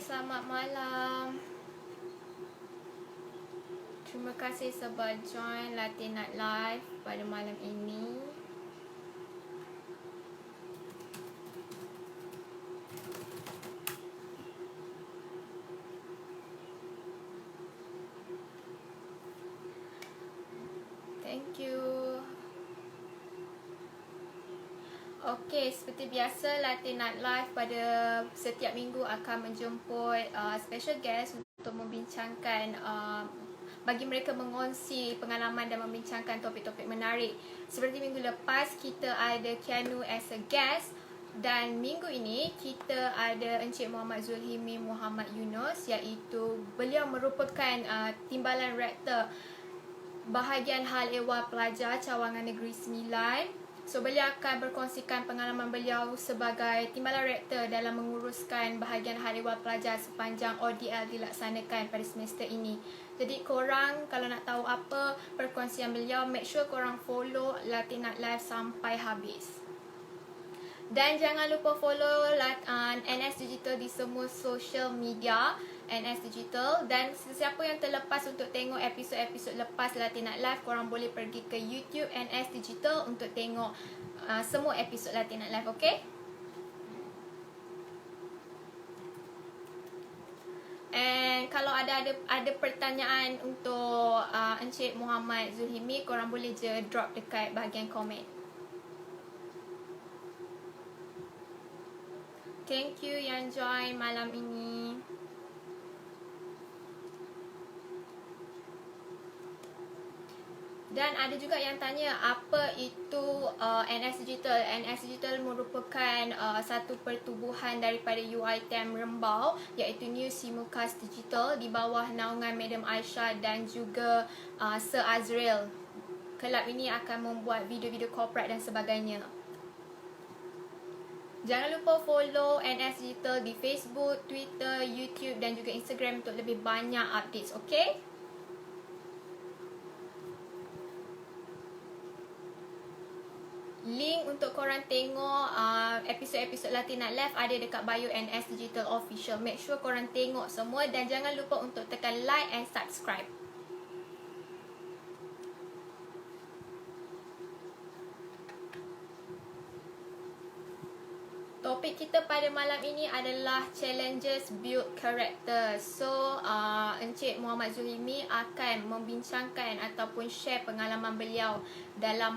selamat malam. Terima kasih sebab join Latte Night Live pada malam ini. Thank you. Okey, seperti biasa Latte Night Live pada setiap minggu akan menjemput special guest untuk membincangkan bagi mereka mengongsi pengalaman dan membincangkan topik-topik menarik. Seperti minggu lepas kita ada Keanu as a guest, dan minggu ini kita ada Encik Muhammad Zulhimi Muhammad Yunus, iaitu beliau merupakan timbalan rektor bahagian hal ehwal pelajar Cawangan Negeri Sembilan. So, beliau akan berkongsikan pengalaman beliau sebagai timbalan rektor dalam menguruskan bahagian hal ehwal pelajar sepanjang ODL dilaksanakan pada semester ini. Jadi korang kalau nak tahu apa perkongsian beliau, make sure korang follow Latte Night Live sampai habis. Dan jangan lupa follow NS Digital di semua social media NS Digital. Dan sesiapa yang terlepas untuk tengok episod-episod lepas Latte Night Live, korang boleh pergi ke YouTube NS Digital untuk tengok semua episod Latte Night Live, okay? And kalau ada pertanyaan untuk Encik Muhammad Zulhimi, korang boleh je drop dekat bahagian komen. Thank you yang join malam ini. Dan ada juga yang tanya apa itu NS Digital. NS Digital merupakan satu pertubuhan daripada UiTM Rembau, iaitu New Simulcast Digital di bawah naungan Madam Aisyah dan juga Sir Azril. Kelab ini akan membuat video-video corporate dan sebagainya. Jangan lupa follow NS Digital di Facebook, Twitter, YouTube dan juga Instagram untuk lebih banyak updates, okay? Link untuk korang tengok episod-episod Latte Night Live ada dekat bio NS Digital Official. Make sure korang tengok semua dan jangan lupa untuk tekan like and subscribe. Topik kita pada malam ini adalah challenges build character. So, Encik Muhammad Zulhimi akan membincangkan ataupun share pengalaman beliau dalam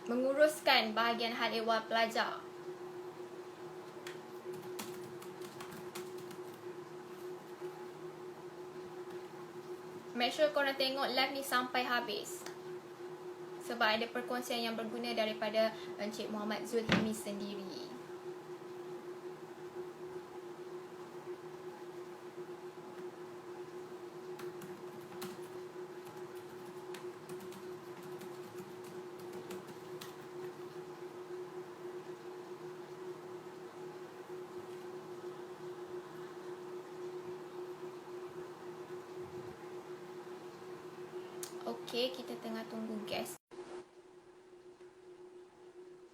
menguruskan bahagian hal ehwal pelajar. Make sure korang tengok live ni sampai habis, sebab ada perkongsian yang berguna daripada Encik Muhammad Zulhimi sendiri. Okey, kita tengah tunggu guest.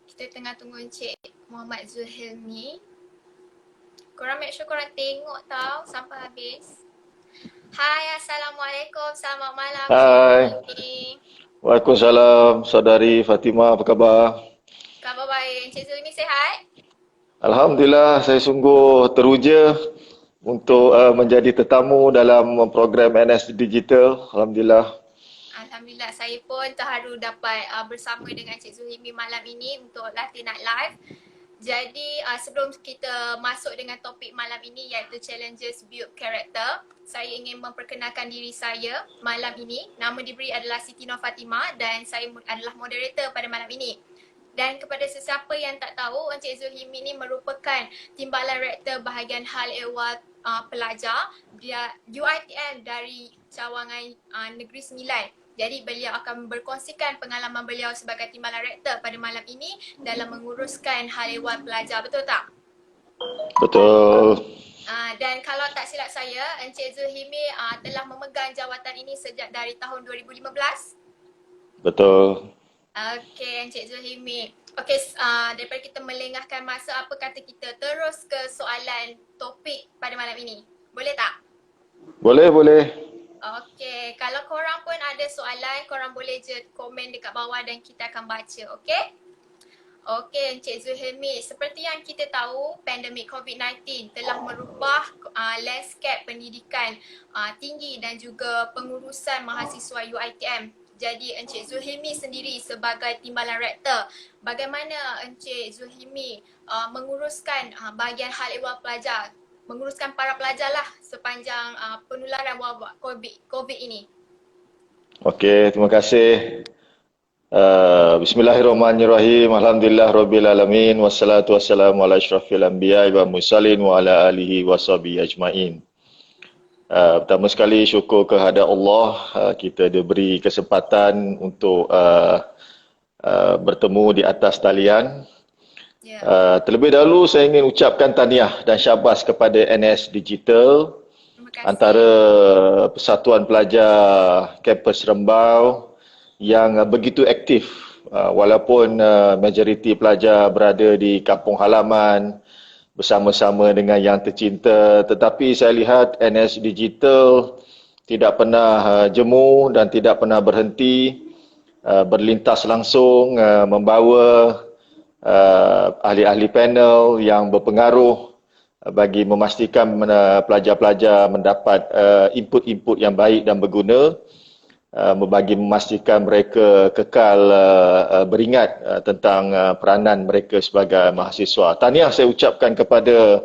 Kita tengah tunggu Encik Muhammad Zulhimi. Korang make sure korang tengok tau sampai habis. Hai, Assalamualaikum. Selamat malam. Hai. Waalaikumsalam, saudari Fatimah, apa khabar? Khabar baik. Encik Zulhimi sihat? Alhamdulillah, saya sungguh teruja untuk menjadi tetamu dalam program NS Digital. Alhamdulillah. Alhamdulillah, saya pun terharu dapat bersama dengan Encik Zulhimi malam ini untuk Latte Night Live. Jadi sebelum kita masuk dengan topik malam ini iaitu challenges build character, saya ingin memperkenalkan diri saya malam ini. Nama diberi adalah Siti Nur Fatimah dan saya adalah moderator pada malam ini. Dan kepada sesiapa yang tak tahu, Encik Zulhimi ini merupakan timbalan rektor bahagian hal ehwal pelajar dia UiTM dari Cawangan Negeri Sembilan. Jadi beliau akan berkongsikan pengalaman beliau sebagai timbalan rektor pada malam ini dalam menguruskan hal ehwal pelajar, betul tak? Betul. Dan kalau tak silap saya, Encik Zulhimi telah memegang jawatan ini sejak dari tahun 2015. Betul. Okey, Encik Zulhimi. Okey, daripada kita melengahkan masa, apa kata kita terus ke soalan topik pada malam ini. Boleh tak? Boleh, boleh. Okey, kalau korang pun ada soalan, korang boleh je komen dekat bawah dan kita akan baca, okey? Okey, Encik Zulhelmi, seperti yang kita tahu, pandemik COVID-19 telah merubah landscape pendidikan tinggi dan juga pengurusan mahasiswa UiTM. Jadi Encik Zulhilmi sendiri sebagai timbalan rektor, bagaimana Encik Zulhilmi menguruskan bahagian hal ehwal pelajar, menguruskan para pelajar lah sepanjang penularan wabak COVID ini? Okey, terima kasih. Bismillahirrahmanirrahim. Alhamdulillah rabbil alamin wassalatu wassalamu ala asyrafil anbiya'i wa mursalin wa ala alihi washabihi ajmain. Pertama sekali syukur kehadrat Allah, kita diberi kesempatan untuk bertemu di atas talian. Terlebih dahulu saya ingin ucapkan tahniah dan syabas kepada NS Digital, antara Persatuan Pelajar Kampus Rembau yang begitu aktif, walaupun majoriti pelajar berada di kampung halaman bersama-sama dengan yang tercinta, tetapi saya lihat NS Digital tidak pernah jemu dan tidak pernah berhenti berlintas langsung membawa ahli-ahli panel yang berpengaruh bagi memastikan pelajar-pelajar mendapat input-input yang baik dan berguna, bagi memastikan mereka kekal beringat tentang peranan mereka sebagai mahasiswa. Tahniah saya ucapkan kepada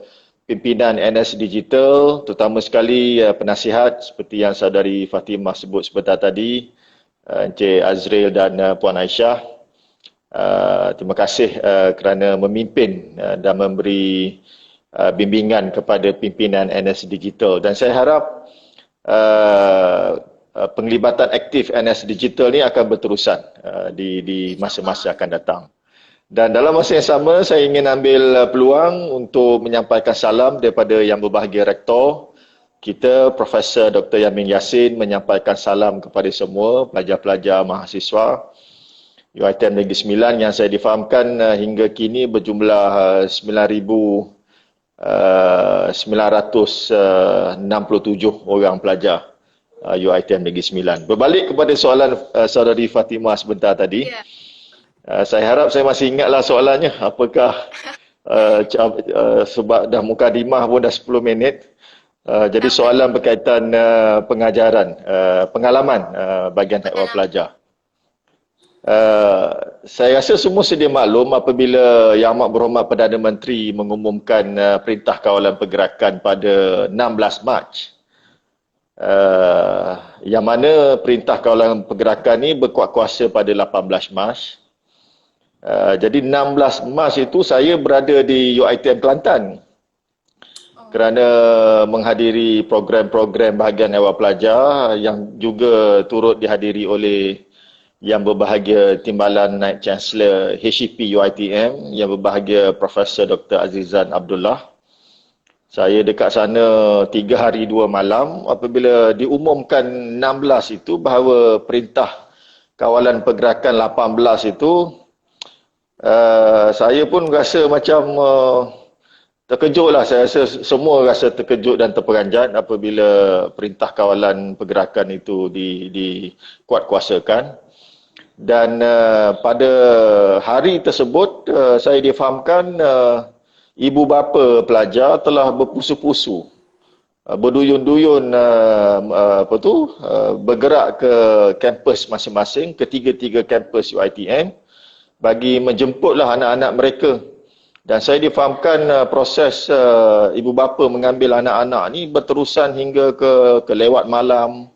pimpinan NS Digital, terutama sekali penasihat seperti yang saudari Fatimah sebut sebentar tadi, Encik Azril dan Puan Aisyah. Terima kasih kerana memimpin dan memberi bimbingan kepada pimpinan NS Digital, dan saya harap penglibatan aktif NS Digital ni akan berterusan di masa-masa akan datang. Dan dalam masa yang sama, saya ingin ambil peluang untuk menyampaikan salam daripada Yang Berbahagia Rektor kita, Profesor Dr. Yamin Yassin, menyampaikan salam kepada semua pelajar-pelajar mahasiswa UiTM Negeri Sembilan yang saya difahamkan hingga kini berjumlah 9,967 orang pelajar UiTM Negeri Sembilan. Berbalik kepada soalan saudari Fatimah sebentar tadi, saya harap saya masih ingatlah soalannya. Apakah sebab dah mukadimah pun dah 10 minit. Jadi soalan berkaitan pengajaran, pengalaman bahagian ehwal pelajar. Saya rasa semua sedia maklum apabila Yang Amat Berhormat Perdana Menteri mengumumkan Perintah Kawalan Pergerakan pada 16 Mac. Yang mana Perintah Kawalan Pergerakan ini berkuat kuasa pada 18 Mac. Jadi 16 Mac itu saya berada di UiTM Kelantan kerana menghadiri program-program bahagian ehwal pelajar yang juga turut dihadiri oleh Yang Berbahagia Timbalan Naib Chancellor HEP UiTM, Yang Berbahagia Profesor Dr. Azizan Abdullah. Saya dekat sana 3 hari 2 malam apabila diumumkan 16 itu bahawa Perintah Kawalan Pergerakan 18 itu, saya pun rasa macam terkejut lah. Saya rasa semua rasa terkejut dan terperanjat apabila Perintah Kawalan Pergerakan itu dikuatkuasakan. Dan pada hari tersebut saya difahamkan ibu bapa pelajar telah berpusu-pusu, berduyun-duyun bergerak ke kampus masing-masing, ketiga-tiga kampus UiTM bagi menjemputlah anak-anak mereka. Dan saya difahamkan proses ibu bapa mengambil anak-anak ni berterusan hingga ke lewat malam.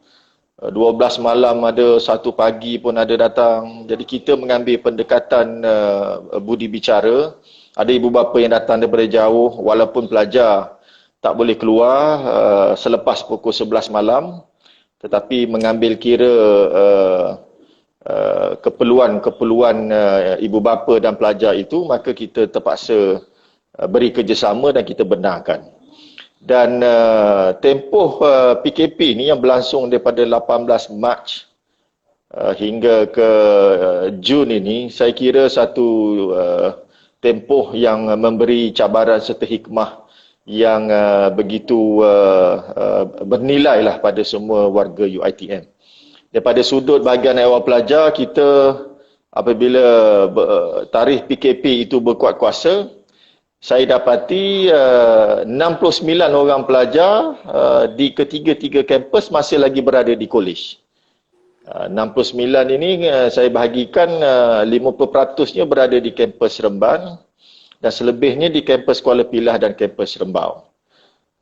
12 malam ada, 1 pagi pun ada datang. Jadi kita mengambil pendekatan budi bicara. Ada ibu bapa yang datang daripada jauh walaupun pelajar tak boleh keluar selepas pukul 11 malam, tetapi mengambil kira keperluan ibu bapa dan pelajar itu, maka kita terpaksa beri kerjasama dan kita benarkan. Dan tempoh PKP ni yang berlangsung daripada 18 Mac hingga ke Jun ini, saya kira satu tempoh yang memberi cabaran serta hikmah yang begitu bernilai lah pada semua warga UiTM. Daripada sudut bahagian awal pelajar, kita apabila tarikh PKP itu berkuat kuasa, saya dapati 69 orang pelajar di ketiga-tiga kampus masih lagi berada di kolej. 69 ini saya bahagikan 50%-nya berada di kampus Seremban dan selebihnya di kampus Kuala Pilah dan kampus Rembau.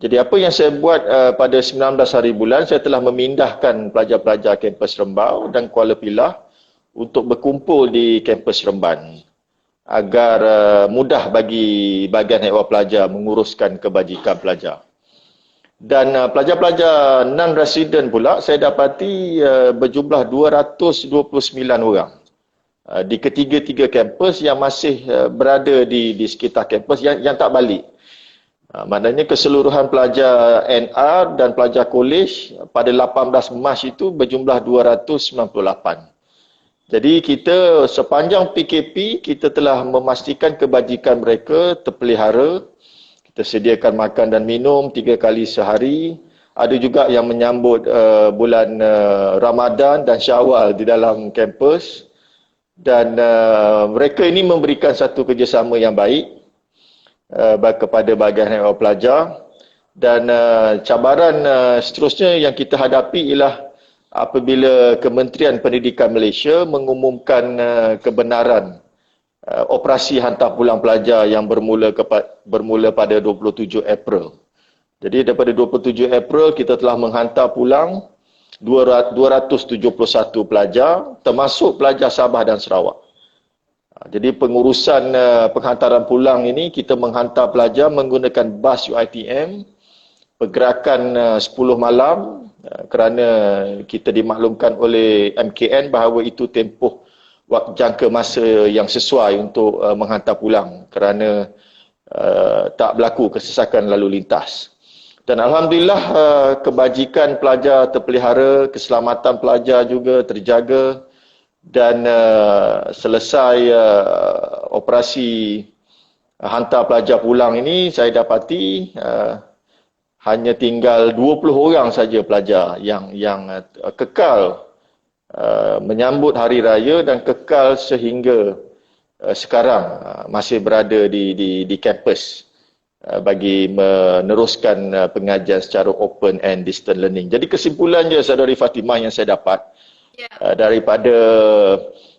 Jadi apa yang saya buat pada 19 hari bulan, saya telah memindahkan pelajar-pelajar kampus Rembau dan Kuala Pilah untuk berkumpul di kampus Seremban agar mudah bagi bahagian awal pelajar menguruskan kebajikan pelajar. Dan pelajar-pelajar non-resident pula saya dapati berjumlah 229 orang di ketiga-tiga kampus yang masih berada di sekitar kampus yang tak balik. Maknanya keseluruhan pelajar NR dan pelajar kolej pada 18 Mac itu berjumlah 298. Jadi kita sepanjang PKP, kita telah memastikan kebajikan mereka terpelihara. Kita sediakan makan dan minum 3 kali sehari. Ada juga yang menyambut bulan Ramadan dan Syawal di dalam kampus. Dan mereka ini memberikan satu kerjasama yang baik kepada bahagian awal pelajar. Dan cabaran seterusnya yang kita hadapi ialah apabila Kementerian Pendidikan Malaysia mengumumkan kebenaran operasi hantar pulang pelajar yang bermula pada 27 April. Jadi daripada 27 April kita telah menghantar pulang 271 pelajar termasuk pelajar Sabah dan Sarawak. Jadi pengurusan penghantaran pulang ini kita menghantar pelajar menggunakan bas UiTM pergerakan 10 malam kerana kita dimaklumkan oleh MKN bahawa itu tempoh jangka masa yang sesuai untuk menghantar pulang kerana tak berlaku kesesakan lalu lintas. Dan Alhamdulillah kebajikan pelajar terpelihara, keselamatan pelajar juga terjaga dan selesai operasi hantar pelajar pulang ini saya dapati hanya tinggal 20 orang saja pelajar yang kekal menyambut hari raya dan kekal sehingga sekarang masih berada di kampus bagi meneruskan pengajian secara open and distance learning. Jadi kesimpulannya Saudari Fatimah yang saya dapat daripada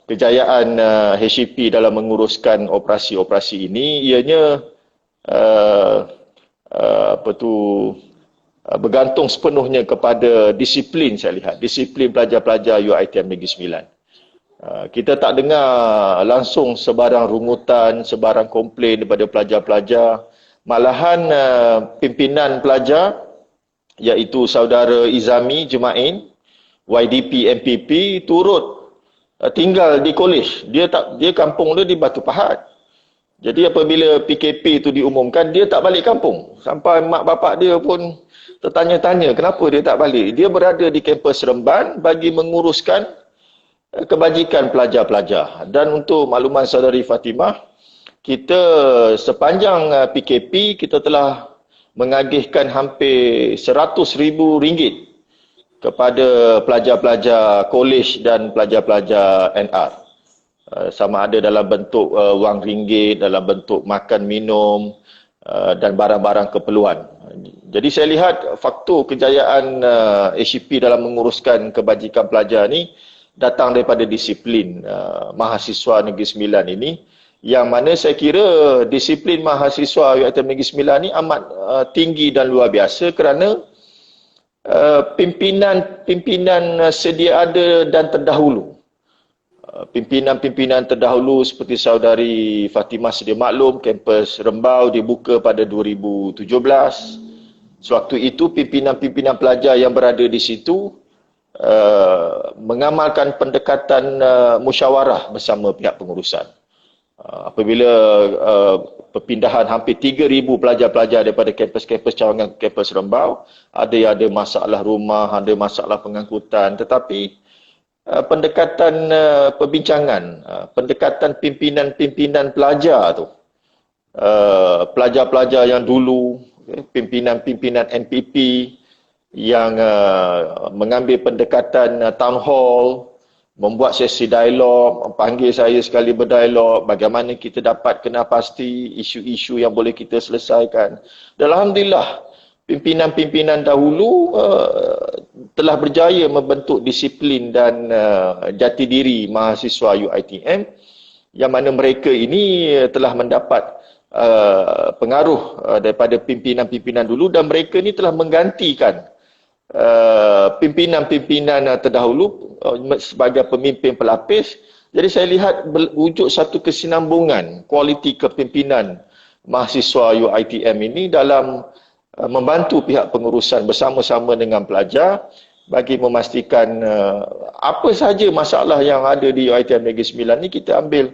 kejayaan HCP dalam menguruskan operasi-operasi ini ianya bergantung sepenuhnya kepada disiplin saya lihat. Disiplin pelajar-pelajar UiTM Negeri Sembilan. Kita tak dengar langsung sebarang rungutan, sebarang komplain daripada pelajar-pelajar. Malahan pimpinan pelajar iaitu Saudara Izami Jumain, YDP MPP turut tinggal di kolej. Dia kampung dia di Batu Pahat. Jadi apabila PKP itu diumumkan, dia tak balik kampung. Sampai mak bapak dia pun tertanya-tanya kenapa dia tak balik. Dia berada di kampus Seremban bagi menguruskan kebajikan pelajar-pelajar. Dan untuk makluman Saudari Fatimah, kita sepanjang PKP, kita telah mengagihkan hampir RM100,000 kepada pelajar-pelajar kolej dan pelajar-pelajar NR. Sama ada dalam bentuk wang ringgit, dalam bentuk makan minum dan barang-barang keperluan. Jadi saya lihat faktor kejayaan HCP dalam menguruskan kebajikan pelajar ni datang daripada disiplin mahasiswa Negeri Sembilan ini, yang mana saya kira disiplin mahasiswa UiTM Negeri Sembilan ni amat tinggi dan luar biasa kerana pimpinan sedia ada dan terdahulu. Pimpinan-pimpinan terdahulu seperti Saudari Fatimah sedia maklum, kampus Rembau dibuka pada 2017. Sewaktu itu pimpinan-pimpinan pelajar yang berada di situ mengamalkan pendekatan musyawarah bersama pihak pengurusan. Apabila perpindahan hampir 3,000 pelajar-pelajar daripada kampus-kampus cawangan kampus Rembau, ada yang ada masalah rumah, ada masalah pengangkutan, tetapi pendekatan perbincangan, pendekatan pimpinan-pimpinan pelajar tu. Pelajar-pelajar yang dulu, pimpinan-pimpinan NPP yang mengambil pendekatan town hall, membuat sesi dialog, panggil saya sekali berdialog, bagaimana kita dapat kenal pasti isu-isu yang boleh kita selesaikan. Dan Alhamdulillah, pimpinan-pimpinan dahulu telah berjaya membentuk disiplin dan jati diri mahasiswa UiTM, yang mana mereka ini telah mendapat pengaruh daripada pimpinan-pimpinan dulu, dan mereka ni telah menggantikan pimpinan-pimpinan terdahulu sebagai pemimpin pelapis. Jadi saya lihat wujud satu kesinambungan kualiti kepimpinan mahasiswa UiTM ini dalam membantu pihak pengurusan bersama-sama dengan pelajar bagi memastikan apa sahaja masalah yang ada di UiTM Negeri Sembilan ni kita ambil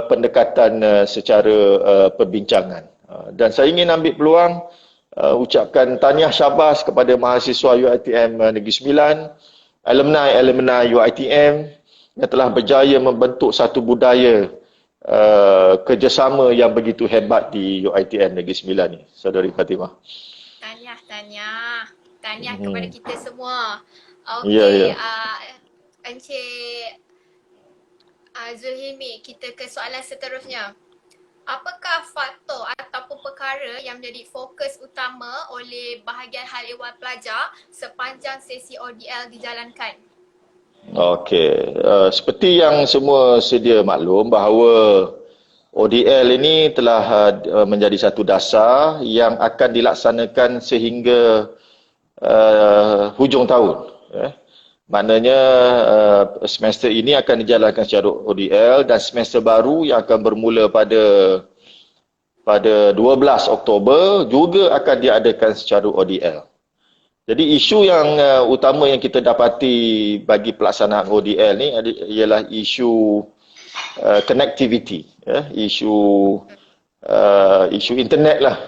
pendekatan secara perbincangan. Dan saya ingin ambil peluang ucapkan tahniah syabas kepada mahasiswa UiTM Negeri Sembilan, alumni UiTM yang telah berjaya membentuk satu budaya kerjasama yang begitu hebat di UiTM Negeri Sembilan ni, Saudari Fatimah. Tahniah kepada kita semua. Okey, Encik Zulhilmi, kita ke soalan seterusnya. Apakah faktor ataupun perkara yang menjadi fokus utama oleh bahagian hal ehwal pelajar sepanjang sesi ODL dijalankan? okey. Seperti yang semua sedia maklum bahawa ODL ini telah menjadi satu dasar yang akan dilaksanakan sehingga hujung tahun. Maknanya semester ini akan dijalankan secara ODL, dan semester baru yang akan bermula pada 12 Oktober juga akan diadakan secara ODL. Jadi isu yang utama yang kita dapati bagi pelaksanaan ODL ni ialah isu connectivity, isu internet lah.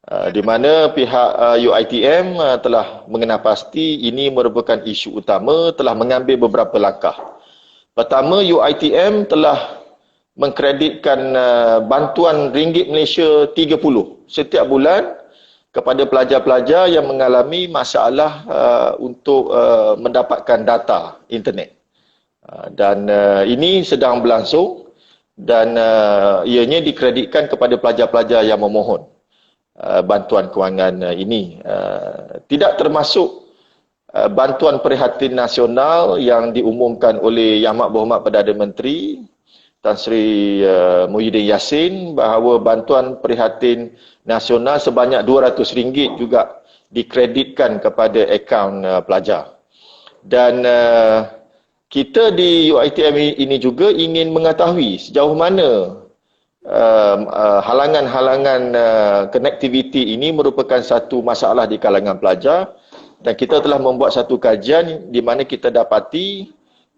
Di mana pihak UiTM telah mengenal pasti ini merupakan isu utama, telah mengambil beberapa langkah. Pertama, UiTM telah mengkreditkan bantuan ringgit Malaysia 30 setiap bulan kepada pelajar-pelajar yang mengalami masalah untuk mendapatkan data internet. Dan ini sedang berlangsung, dan ianya dikreditkan kepada pelajar-pelajar yang memohon bantuan kewangan ini. Tidak termasuk bantuan prihatin nasional yang diumumkan oleh Yang Amat Berhormat Perdana Menteri Tan Sri Muhyiddin Yassin bahawa bantuan prihatin nasional sebanyak RM200 juga dikreditkan kepada akaun pelajar. Dan kita di UiTM ini juga ingin mengetahui sejauh mana halangan-halangan connectivity ini merupakan satu masalah di kalangan pelajar, dan kita telah membuat satu kajian di mana kita dapati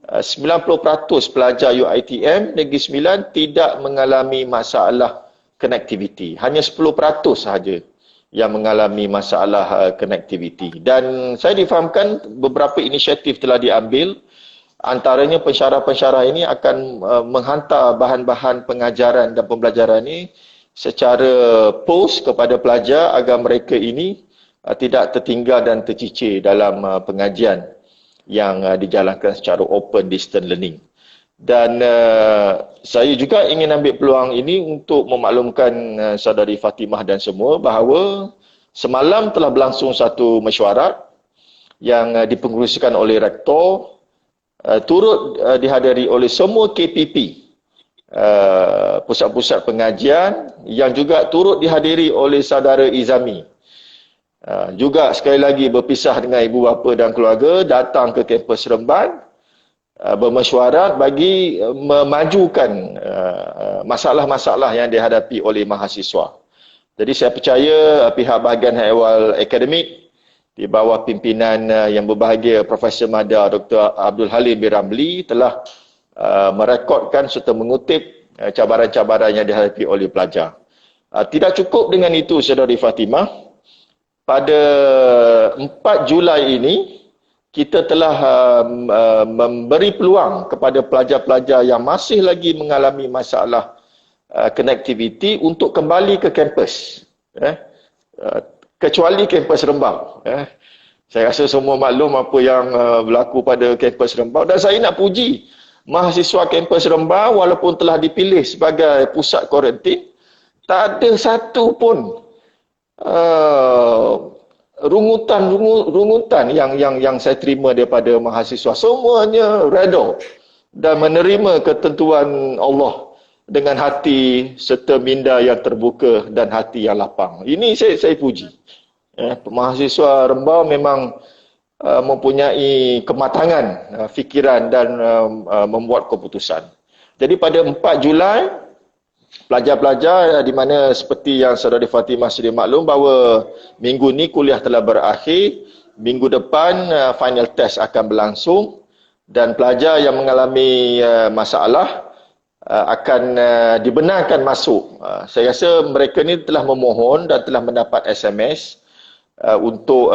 90% pelajar UiTM Negeri Sembilan tidak mengalami masalah connectivity. Hanya 10% sahaja yang mengalami masalah connectivity. Dan saya difahamkan beberapa inisiatif telah diambil. Antaranya pensyarah-pensyarah ini akan menghantar bahan-bahan pengajaran dan pembelajaran ini secara post kepada pelajar agar mereka ini tidak tertinggal dan tercicir dalam pengajian yang dijalankan secara open distance learning. Dan saya juga ingin ambil peluang ini untuk memaklumkan saudari Fatimah dan semua bahawa semalam telah berlangsung satu mesyuarat yang dipengerusikan oleh rektor, turut dihadiri oleh semua KPP, pusat-pusat pengajian, yang juga turut dihadiri oleh saudara Izami. Juga sekali lagi berpisah dengan ibu bapa dan keluarga, datang ke kampus Seremban, bermesyuarat bagi memajukan masalah-masalah yang dihadapi oleh mahasiswa. Jadi saya percaya pihak bahagian ehwal akademik di bawah pimpinan yang berbahagia Profesor Madya Dr. Abdul Halim bin Ramli telah merekodkan serta mengutip cabaran-cabaran yang dihadapi oleh pelajar. Tidak cukup dengan itu, Saudari Fatimah. Pada 4 Julai ini, kita telah memberi peluang kepada pelajar-pelajar yang masih lagi mengalami masalah connectivity untuk kembali ke kampus. Kecuali kampus Rembau. Saya rasa semua maklum apa yang berlaku pada kampus Rembau, dan saya nak puji mahasiswa kampus Rembau walaupun telah dipilih sebagai pusat kuarantin, tak ada satu pun rungutan yang saya terima daripada mahasiswa. Semuanya redha dan menerima ketentuan Allah dengan hati serta minda yang terbuka dan hati yang lapang. Ini saya puji. Mahasiswa Rembau memang mempunyai kematangan fikiran dan membuat keputusan. Jadi pada 4 Julai, pelajar-pelajar di mana seperti yang Saudari Fatimah sedia maklum bahawa minggu ni kuliah telah berakhir, minggu depan final test akan berlangsung dan pelajar yang mengalami masalah akan dibenarkan masuk. Saya rasa mereka ni telah memohon dan telah mendapat SMS untuk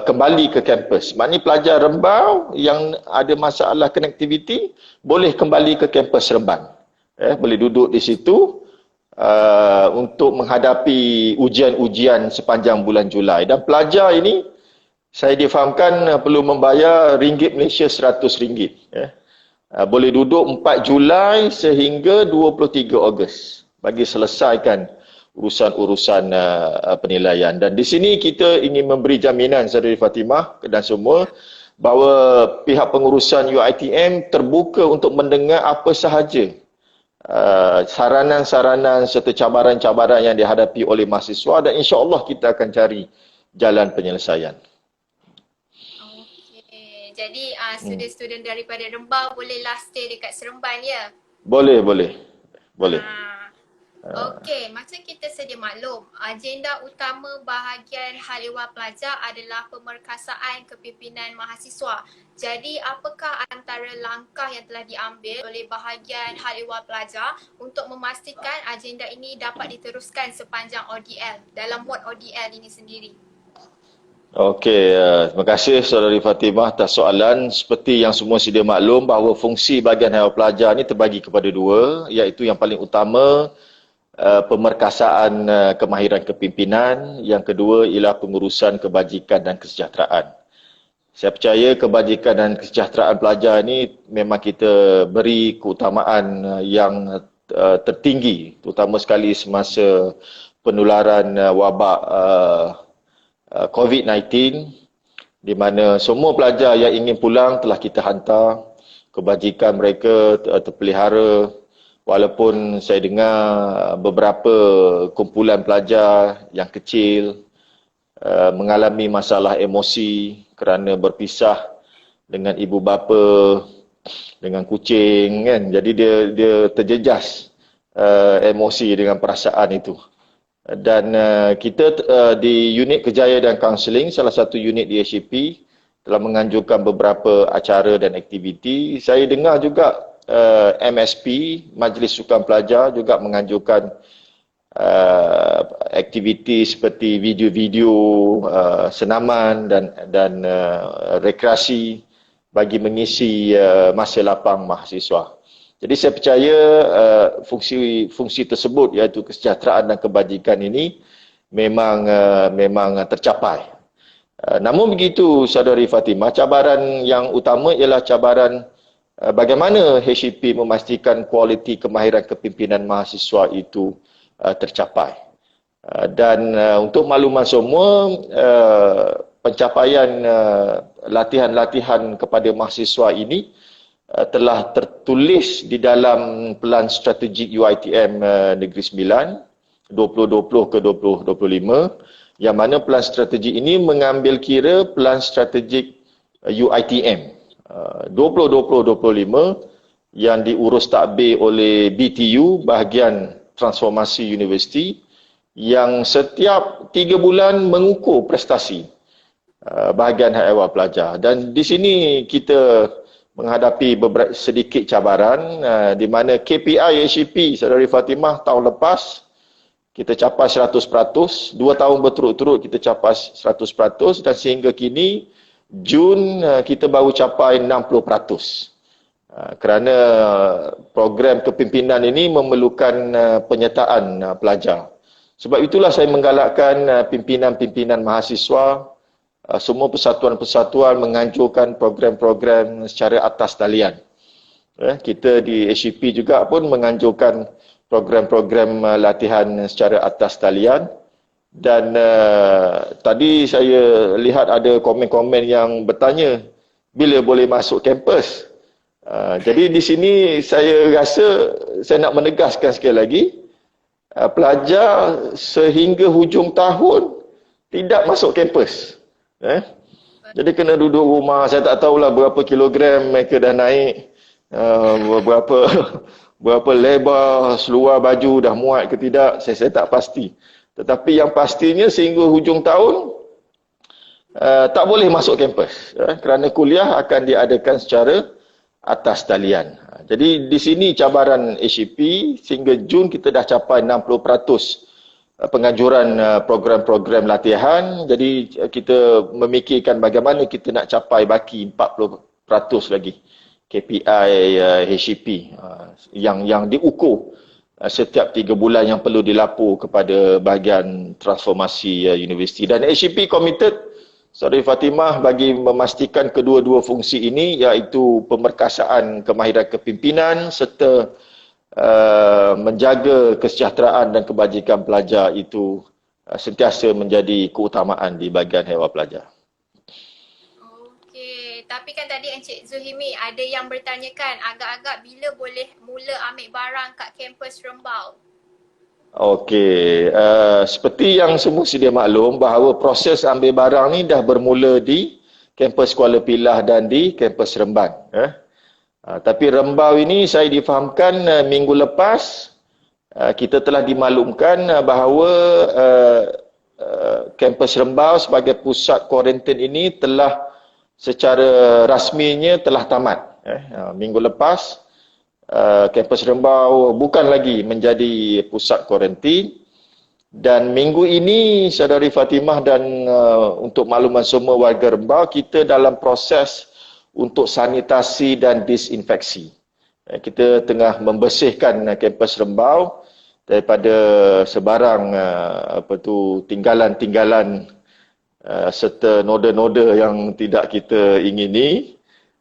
kembali ke kampus. Maknanya pelajar Rembau yang ada masalah connectivity boleh kembali ke kampus Seremban. Boleh duduk di situ untuk menghadapi ujian-ujian sepanjang bulan Julai. Dan pelajar ini saya difahamkan perlu membayar ringgit Malaysia RM100. Boleh duduk 4 Julai sehingga 23 Ogos bagi selesaikan urusan-urusan penilaian. Dan di sini kita ingin memberi jaminan Saudari Fatimah dan semua bahawa pihak pengurusan UiTM terbuka untuk mendengar apa sahaja saranan-saranan serta cabaran-cabaran yang dihadapi oleh mahasiswa, dan insya-Allah kita akan cari jalan penyelesaian. Okey. Jadi student-student daripada Rembau bolehlah stay dekat Seremban ya? Boleh. Okey, macam kita sedia maklum, agenda utama bahagian hal ehwal pelajar adalah pemerkasaan kepimpinan mahasiswa. Jadi, apakah antara langkah yang telah diambil oleh bahagian hal ehwal pelajar untuk memastikan agenda ini dapat diteruskan sepanjang ODL, dalam mod ODL ini sendiri? Okey, terima kasih Saudari Fatimah atas soalan. Seperti yang semua sedia maklum bahawa fungsi bahagian hal ehwal pelajar ini terbagi kepada dua, iaitu yang paling utama pemerkasaan kemahiran kepimpinan, yang kedua ialah pengurusan kebajikan dan kesejahteraan. Saya percaya kebajikan dan kesejahteraan pelajar ini memang kita beri keutamaan yang tertinggi, terutama sekali semasa penularan wabak COVID-19, di mana semua pelajar yang ingin pulang telah kita hantar, kebajikan mereka terpelihara. Walaupun saya dengar beberapa kumpulan pelajar yang kecil mengalami masalah emosi kerana berpisah dengan ibu bapa, dengan kucing kan. Jadi dia terjejas emosi dengan perasaan itu. Dan kita di unit kejayaan dan kaunseling, salah satu unit di HCP, telah menganjurkan beberapa acara dan aktiviti. Saya dengar juga MSP, Majlis Sukan Pelajar, juga menganjurkan aktiviti seperti video-video senaman dan rekreasi bagi mengisi masa lapang mahasiswa. Jadi saya percaya fungsi tersebut, iaitu kesejahteraan dan kebajikan ini memang tercapai. Namun begitu Saudari Fatimah, cabaran yang utama ialah cabaran bagaimana HCP memastikan kualiti kemahiran kepimpinan mahasiswa itu tercapai. Dan untuk makluman semua, pencapaian latihan-latihan kepada mahasiswa ini telah tertulis di dalam Pelan Strategik UiTM Negeri Sembilan 2020 ke 2025, yang mana pelan strategik ini mengambil kira pelan strategik UiTM 2020-2025 yang diurus takbir oleh BTU, Bahagian Transformasi Universiti, yang setiap 3 bulan mengukur prestasi bahagian hal ehwal pelajar. Dan di sini kita menghadapi sedikit cabaran, di mana KPI HCP Saudari Fatimah tahun lepas kita capai 100%, 2 tahun berturut-turut kita capai 100%, dan sehingga kini Jun kita baru capai 60%. Kerana program kepimpinan ini memerlukan penyertaan pelajar. Sebab itulah saya menggalakkan pimpinan-pimpinan mahasiswa, semua persatuan-persatuan menganjurkan program-program secara atas talian. Kita di HCP juga pun menganjurkan program-program latihan secara atas talian. Dan tadi saya lihat ada komen-komen yang bertanya bila boleh masuk kampus. Jadi di sini saya rasa saya nak menegaskan sekali lagi, pelajar sehingga hujung tahun tidak masuk kampus. Jadi kena duduk rumah. Saya tak tahulah berapa kilogram mereka dah naik, berapa lebar seluar baju dah muat ke tidak, saya tak pasti. Tetapi yang pastinya sehingga hujung tahun tak boleh masuk kampus, kerana kuliah akan diadakan secara atas talian. Jadi di sini cabaran HCP, sehingga Jun kita dah capai 60% penganjuran program-program latihan. Jadi kita memikirkan bagaimana kita nak capai baki 40% lagi KPI HCP yang diukur setiap 3 bulan yang perlu dilapor kepada bahagian transformasi universiti. Dan HCP committed, Saudari Fatimah, bagi memastikan kedua-dua fungsi ini, iaitu pemerkasaan kemahiran kepimpinan serta menjaga kesejahteraan dan kebajikan pelajar itu sentiasa menjadi keutamaan di bahagian Hewan Pelajar. Okey, tapi kan tadi Encik Zuhimi ada yang bertanyakan agak-agak bila boleh mula ambil barang kat kampus Rembau? Okey, seperti yang semua sedia maklum bahawa proses ambil barang ni dah bermula di kampus Kuala Pilah dan di kampus Remban. Tapi Rembau ini saya difahamkan minggu lepas kita telah dimaklumkan bahawa kampus Rembau sebagai pusat kuarantin ini telah secara rasminya telah tamat. Minggu lepas kampus Rembau bukan lagi menjadi pusat kuarantin, dan minggu ini Saudari Fatimah dan untuk makluman semua warga Rembau, kita dalam proses untuk sanitasi dan disinfeksi. Kita tengah membersihkan kampus Rembau daripada sebarang tinggalan-tinggalan serta noda-noda yang tidak kita ingini.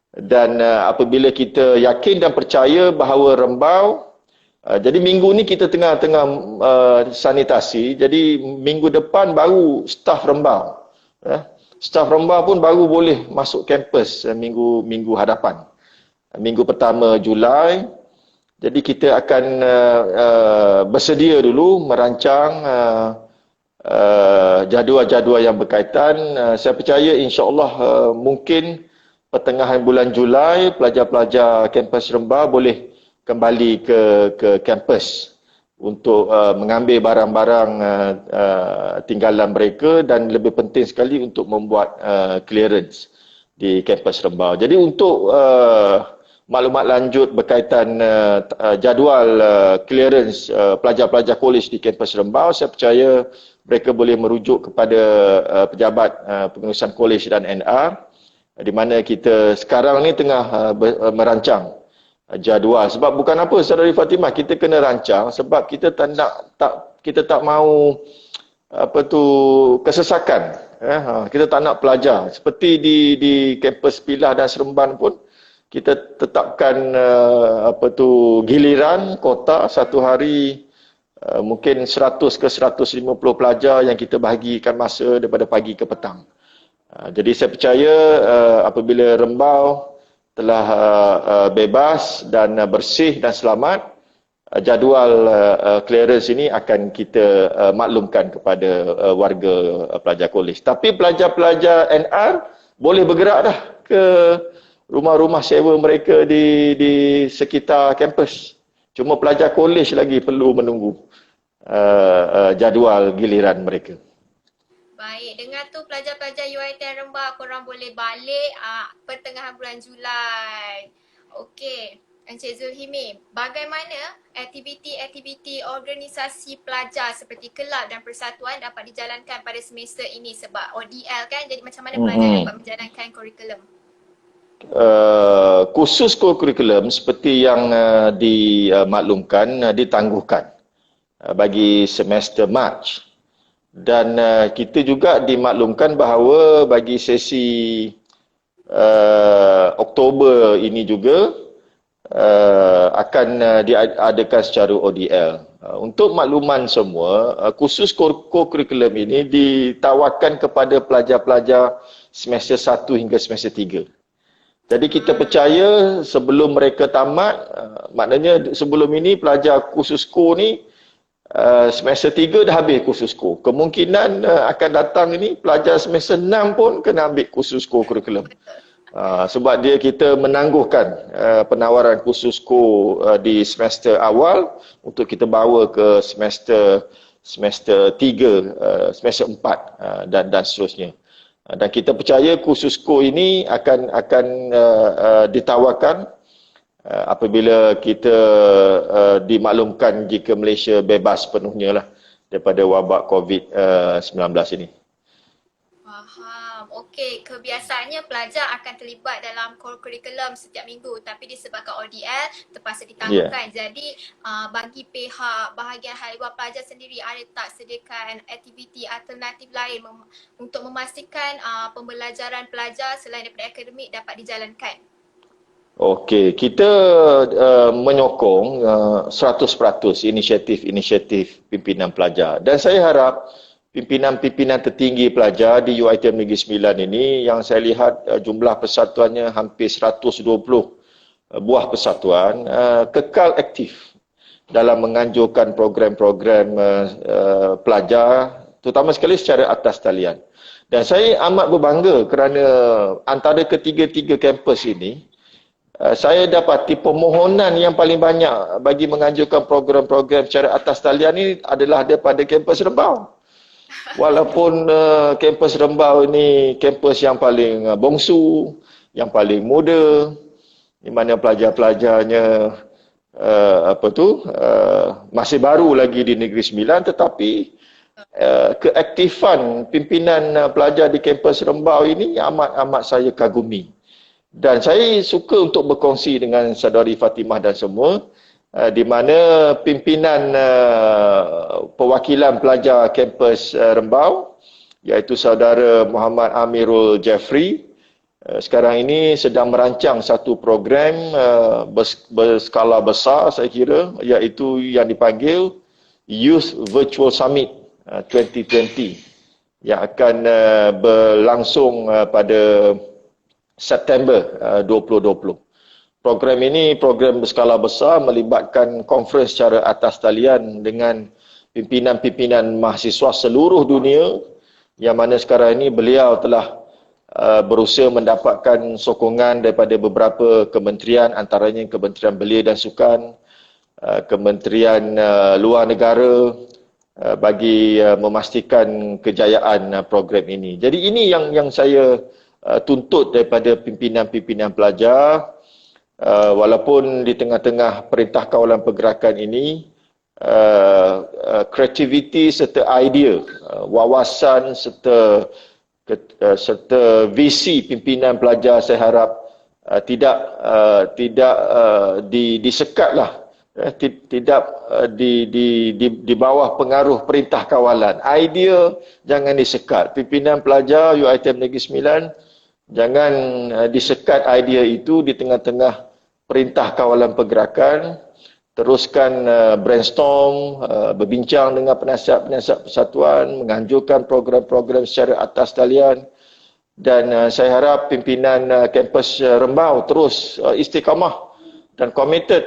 Dan apabila kita yakin dan percaya bahawa Rembau, jadi minggu ni kita tengah sanitasi, jadi minggu depan baru staf Rembau, staf Rembau pun baru boleh masuk kampus minggu hadapan, minggu pertama Julai. Jadi kita akan bersedia dulu merancang jadual-jadual yang berkaitan. Saya percaya insya-Allah mungkin pertengahan bulan Julai, pelajar-pelajar kampus Rembau boleh kembali ke kampus untuk mengambil barang-barang tinggalan mereka, dan lebih penting sekali untuk membuat clearance di kampus Rembau. Jadi untuk maklumat lanjut berkaitan jadual clearance pelajar-pelajar kolej di kampus Rembau, saya percaya mereka boleh merujuk kepada pejabat pengurusan kolej dan NR, di mana kita sekarang ni tengah merancang jadual. Sebab bukan apa Saudari Fatimah, kita kena rancang sebab kita kita tak mahu kesesakan. Kita tak nak pelajar seperti di kampus Pilah dan Seremban pun kita tetapkan giliran kota satu hari mungkin 100 ke 150 pelajar yang kita bahagikan masa daripada pagi ke petang. Jadi saya percaya apabila Rembau telah bebas dan bersih dan selamat, jadual clearance ini akan kita maklumkan kepada warga pelajar kolej. Tapi pelajar-pelajar NR boleh bergerak dah ke rumah-rumah sewa mereka di sekitar kampus. Cuma pelajar kolej lagi perlu menunggu jadual giliran mereka. Baik, dengan tu pelajar-pelajar UiTM Rembau korang boleh balik pertengahan bulan Julai. Okey. Encik Zulhimi, bagaimana aktiviti-aktiviti organisasi pelajar seperti kelab dan persatuan dapat dijalankan pada semester ini sebab ODL kan, jadi macam mana pelajar dapat menjalankan kurikulum? Khusus kurikulum seperti yang dimaklumkan, ditangguhkan bagi semester Mac. Dan kita juga dimaklumkan bahawa bagi sesi Oktober ini juga akan diadakan secara ODL. Untuk makluman semua, khusus kurikulum ini ditawarkan kepada pelajar-pelajar semester 1 hingga semester 3. Jadi kita percaya sebelum mereka tamat, maknanya sebelum ini pelajar khusus core ni semester 3 dah habis khusus core. Kemungkinan akan datang ini pelajar semester 6 pun kena ambil khusus core kurikulum. Sebab kita menangguhkan penawaran khusus core di semester awal untuk kita bawa ke semester 3, semester 4 dan seterusnya. Dan kita percaya khusus core ini akan ditawarkan apabila kita dimaklumkan jika Malaysia bebas penuhnya lah daripada wabak COVID-19 ini. Faham. Okey, kebiasaannya pelajar akan terlibat dalam kurikulum setiap minggu tapi disebabkan ODL terpaksa ditangguhkan. Jadi bagi pihak bahagian hal ehwal pelajar sendiri, ada tak sediakan aktiviti alternatif lain untuk memastikan pembelajaran pelajar selain daripada akademik dapat dijalankan? Okey, kita menyokong 100% inisiatif pimpinan pelajar dan saya harap pimpinan-pimpinan tertinggi pelajar di UiTM Negeri Sembilan ini yang saya lihat jumlah persatuannya hampir 120 buah persatuan kekal aktif dalam menganjurkan program-program pelajar terutama sekali secara atas talian. Dan saya amat berbangga kerana antara ketiga-tiga kampus ini saya dapati permohonan yang paling banyak bagi menganjurkan program-program secara atas talian ini adalah daripada kampus Rembau. Walaupun kampus Rembau ini kampus yang paling bongsu, yang paling muda, di mana pelajar-pelajarnya masih baru lagi di Negeri Sembilan, tetapi keaktifan pimpinan pelajar di kampus Rembau ini amat saya kagumi. Dan saya suka untuk berkongsi dengan saudari Fatimah dan semua di mana pimpinan perwakilan pelajar kampus Rembau iaitu saudara Muhammad Amirul Jeffrey sekarang ini sedang merancang satu program berskala besar saya kira iaitu yang dipanggil Youth Virtual Summit 2020 yang akan berlangsung pada September 2020. Program ini program berskala besar melibatkan konferens secara atas talian dengan pimpinan-pimpinan mahasiswa seluruh dunia yang mana sekarang ini beliau telah berusaha mendapatkan sokongan daripada beberapa kementerian antaranya Kementerian Belia dan Sukan, Kementerian Luar Negara bagi memastikan kejayaan program ini. Jadi ini yang saya tuntut daripada pimpinan-pimpinan pelajar walaupun di tengah-tengah perintah kawalan pergerakan ini kreativiti serta idea wawasan serta visi pimpinan pelajar saya harap tidak disekatlah tidak di bawah pengaruh perintah kawalan. Idea jangan disekat. Pimpinan pelajar UiTM Negeri Sembilan jangan disekat idea itu di tengah-tengah perintah kawalan pergerakan. Teruskan brainstorm, berbincang dengan penasihat-penasihat persatuan, menganjurkan program-program secara atas talian. Dan saya harap pimpinan kampus Rembau terus istiqamah dan committed,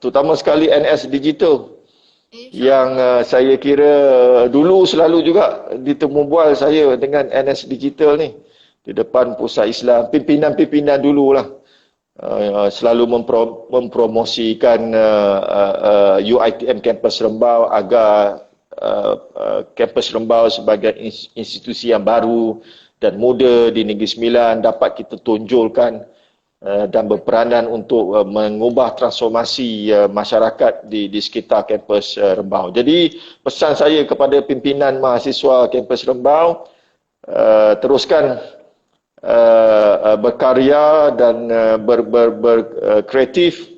terutama sekali NS Digital yang saya kira dulu selalu juga ditemu bual saya dengan NS Digital ni di depan Pusat Islam, pimpinan-pimpinan dululah selalu mempromosikan UiTM Kampus Rembau agar Kampus Rembau sebagai institusi yang baru dan muda di Negeri Sembilan dapat kita tonjolkan dan berperanan untuk mengubah transformasi masyarakat di sekitar kampus Rembau. Jadi pesan saya kepada pimpinan mahasiswa kampus Rembau, teruskan berkarya dan berkreatif,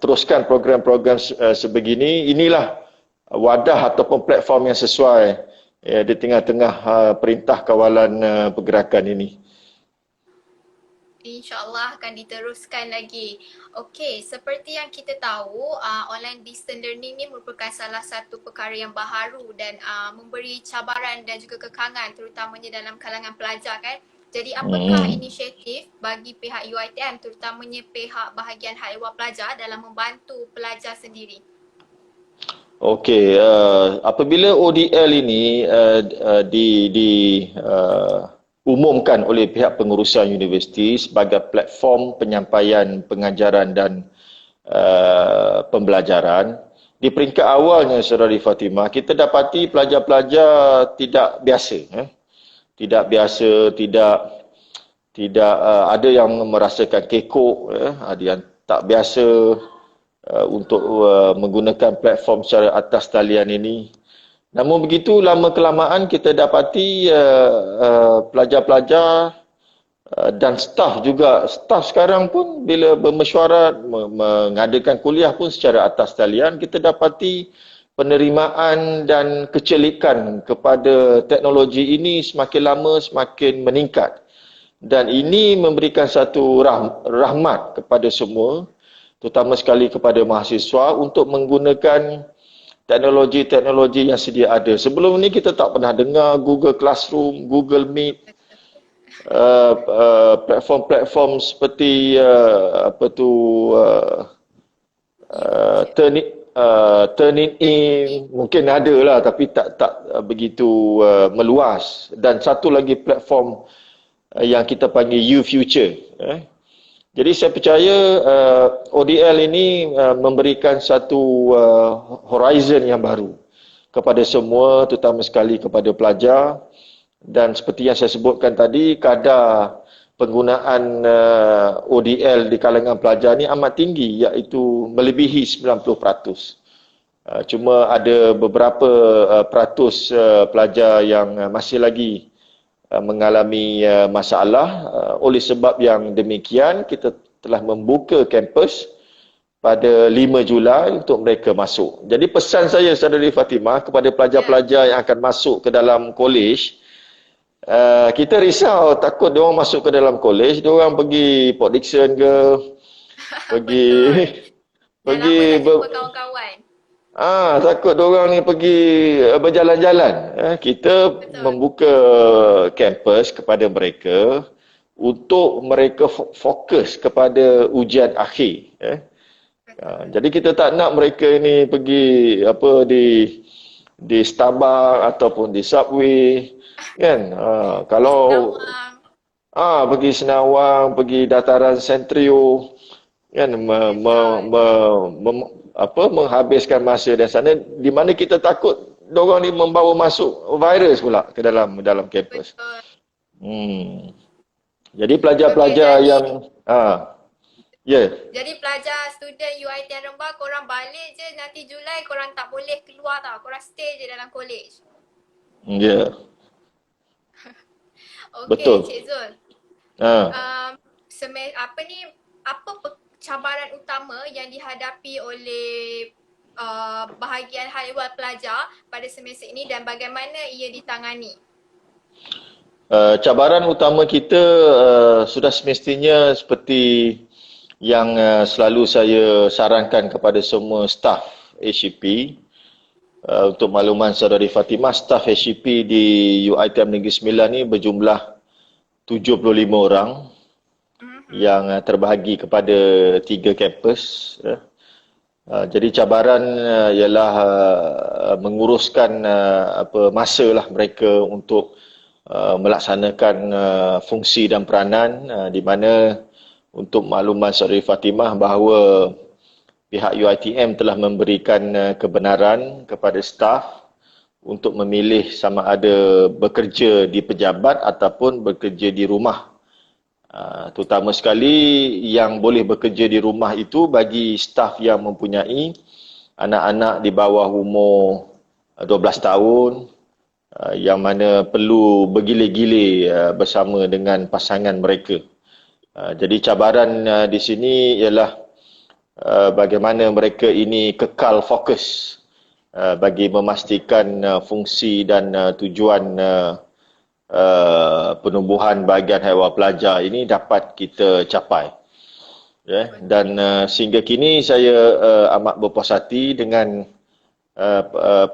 teruskan program-program sebegini. Inilah wadah ataupun platform yang sesuai di tengah-tengah perintah kawalan pergerakan ini. InsyaAllah akan diteruskan lagi. Okey, seperti yang kita tahu, online distance learning ni merupakan salah satu perkara yang baharu dan memberi cabaran dan juga kekangan terutamanya dalam kalangan pelajar kan. Jadi apakah inisiatif bagi pihak UiTM terutamanya pihak bahagian hak ehwal pelajar dalam membantu pelajar sendiri? Okey, apabila ODL ini umumkan oleh pihak pengurusan universiti sebagai platform penyampaian pengajaran dan pembelajaran, di peringkat awalnya Saudari Fatimah, kita dapati pelajar-pelajar tidak biasa. Tidak ada yang merasakan kekok, ada yang tak biasa untuk menggunakan platform secara atas talian ini. Namun begitu, lama kelamaan kita dapati pelajar-pelajar dan staf juga, staf sekarang pun bila bermesyuarat mengadakan kuliah pun secara atas talian, kita dapati penerimaan dan kecelikan kepada teknologi ini semakin lama semakin meningkat. Dan ini memberikan satu rahmat kepada semua, terutama sekali kepada mahasiswa untuk menggunakan teknologi-teknologi yang sedia ada. Sebelum ni kita tak pernah dengar Google Classroom, Google Meet, platform-platform seperti Turnitin, mungkin ada lah tapi tak begitu meluas. Dan satu lagi platform yang kita panggil U-Future. Jadi saya percaya ODL ini memberikan satu horizon yang baru kepada semua, terutama sekali kepada pelajar. Dan seperti yang saya sebutkan tadi, kadar penggunaan ODL di kalangan pelajar ini amat tinggi, iaitu melebihi 90%. Cuma ada beberapa peratus pelajar yang masih lagi mengalami masalah. Oleh sebab yang demikian, kita telah membuka kampus pada 5 Julai untuk mereka masuk. Jadi pesan saya, Saudari Fatimah, kepada pelajar-pelajar yang akan masuk ke dalam kolej, kita risau takut diorang masuk ke dalam kolej, diorang pergi Port Dickson ke, pergi kawan-kawan. takut diorang ni pergi berjalan-jalan. Kita membuka kampus kepada mereka untuk mereka fokus kepada ujian akhir. Jadi kita tak nak mereka ini pergi di Starbucks ataupun di Subway, kan? Kalau pergi Senawang, pergi dataran Sentrio, kan, menghabiskan masa di sana, di mana kita takut diorang ni membawa masuk virus pula ke dalam kampus. Jadi pelajar-pelajar yang Jadi pelajar student UiTM Rembau, korang balik je nanti Julai, korang tak boleh keluar tau, korang stay je dalam kolej. Betul. Cik Zul. Apa cabaran utama yang dihadapi oleh bahagian hak ehwal pelajar pada semester ini dan bagaimana ia ditangani? Cabaran utama kita sudah semestinya seperti yang selalu saya sarankan kepada semua staf HEP. Untuk makluman Saudari Fatimah, staf HEP di UiTM Negeri Sembilan ni berjumlah 75 orang yang terbahagi kepada 3 kampus. Jadi cabaran ialah menguruskan masa lah mereka untuk melaksanakan fungsi dan peranan, di mana untuk makluman Saudari Fatimah bahawa pihak UiTM telah memberikan kebenaran kepada staf untuk memilih sama ada bekerja di pejabat ataupun bekerja di rumah Terutama sekali yang boleh bekerja di rumah itu bagi staf yang mempunyai anak-anak di bawah umur 12 tahun, yang mana perlu bergilir-gilir bersama dengan pasangan mereka. Jadi cabaran di sini ialah bagaimana mereka ini kekal fokus bagi memastikan fungsi dan tujuan penumbuhan bahagian haiwan pelajar ini dapat kita capai. Dan sehingga kini saya amat berpuas hati dengan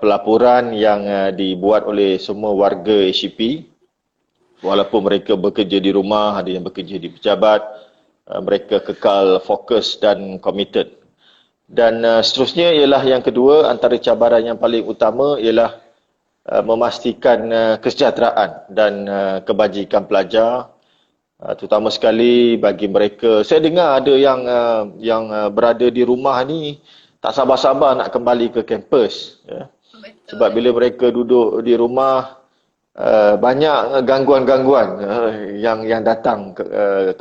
pelaporan yang dibuat oleh semua warga HCP, walaupun mereka bekerja di rumah, ada yang bekerja di pejabat, mereka kekal fokus dan committed. Dan seterusnya ialah yang kedua, antara cabaran yang paling utama ialah memastikan kesejahteraan dan kebajikan pelajar, terutama sekali bagi mereka. Saya dengar ada yang berada di rumah ni tak sabar-sabar nak kembali ke kampus. Sebab bila mereka duduk di rumah, banyak gangguan-gangguan yang datang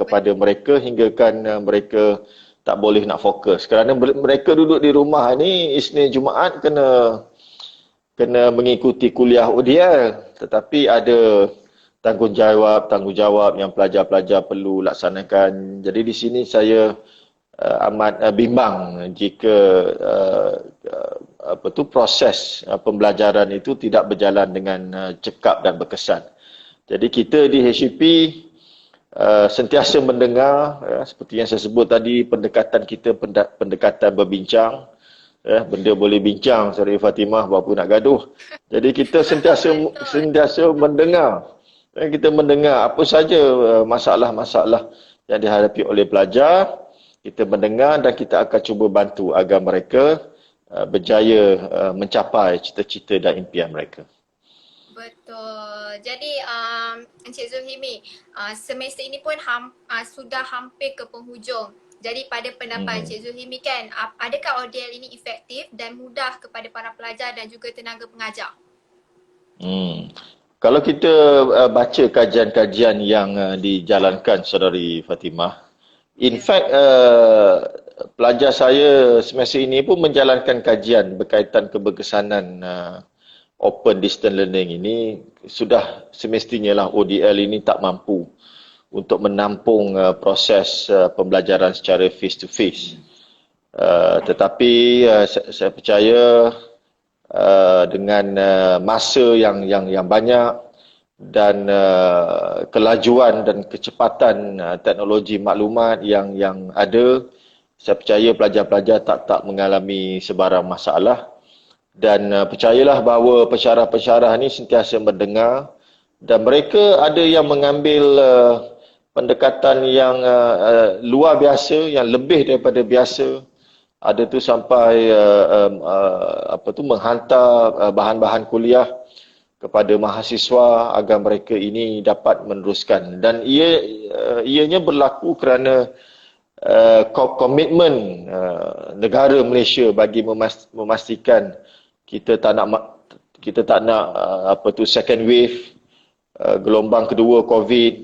kepada mereka hinggakan mereka tak boleh nak fokus. Kerana mereka duduk di rumah ni, Isnin Jumaat kena mengikuti kuliah UDL, tetapi ada tanggungjawab yang pelajar-pelajar perlu laksanakan. Jadi di sini saya amat bimbang jika proses pembelajaran itu tidak berjalan dengan cekap dan berkesan. Jadi kita di HCP sentiasa mendengar, seperti yang saya sebut tadi, pendekatan kita pendekatan berbincang. Benda boleh bincang, Saudari Fatimah, berapa nak gaduh. Jadi kita sentiasa mendengar. Kita mendengar apa saja masalah-masalah yang dihadapi oleh pelajar. Kita mendengar dan kita akan cuba bantu agar mereka berjaya mencapai cita-cita dan impian mereka. Betul. Jadi Encik Zulhimi, semester ini pun sudah hampir ke penghujung. Jadi pada pendapat Encik Zulhimi kan, adakah ODL ini efektif dan mudah kepada para pelajar dan juga tenaga pengajar? Kalau kita baca kajian-kajian yang dijalankan Saudari Fatimah, in fact, pelajar saya semester ini pun menjalankan kajian berkaitan keberkesanan open distance learning ini. Sudah semestinya lah ODL ini tak mampu untuk menampung proses pembelajaran secara face to face. Tetapi saya percaya dengan masa yang banyak dan kelajuan dan kecepatan teknologi maklumat yang ada, saya percaya pelajar-pelajar tak mengalami sebarang masalah. Dan percayalah bahawa pensyarah-pensyarah ni sentiasa mendengar dan mereka ada yang mengambil pendekatan yang luar biasa, yang lebih daripada biasa. Ada tu sampai menghantar bahan-bahan kuliah kepada mahasiswa agar mereka ini dapat meneruskan. Dan ianya berlaku kerana komitmen negara Malaysia bagi memastikan kita tak nak second wave, gelombang kedua COVID,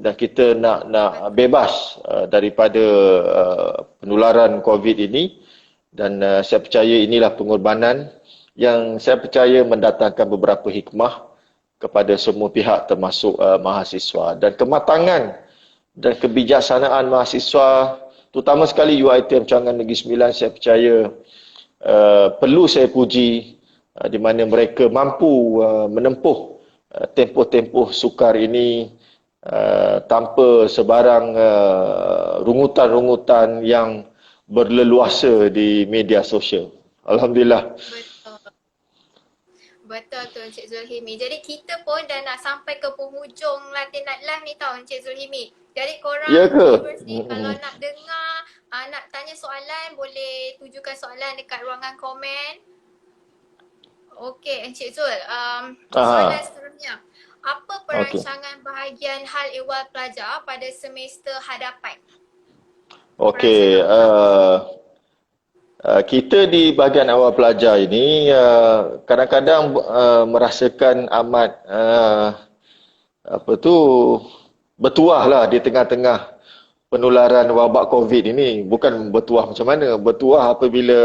dan kita nak bebas daripada penularan COVID ini. Dan saya percaya inilah pengorbanan yang saya percaya mendatangkan beberapa hikmah kepada semua pihak termasuk mahasiswa. Dan kematangan dan kebijaksanaan mahasiswa, terutama sekali UiTM Cawangan Negeri Sembilan, saya percaya perlu saya puji, di mana mereka mampu menempuh tempoh-tempoh sukar ini tanpa sebarang rungutan-rungutan yang berleluasa di media sosial. Alhamdulillah. Betul tu Encik Zulhimi. Jadi kita pun dah nak sampai ke penghujung Latihan Night Live ni tau Encik Zulhimi. Jadi korang viewers ni kalau nak dengar, nak tanya soalan, boleh tujukan soalan dekat ruangan komen. Okey Encik Zul, soalan seterusnya. Apa perancangan bahagian hal ehwal pelajar pada semester hadapan? Okey, kita di bahagian awal pelajar ini kadang-kadang merasakan amat bertuah lah di tengah-tengah penularan wabak COVID ini. Bukan bertuah macam mana, bertuah apabila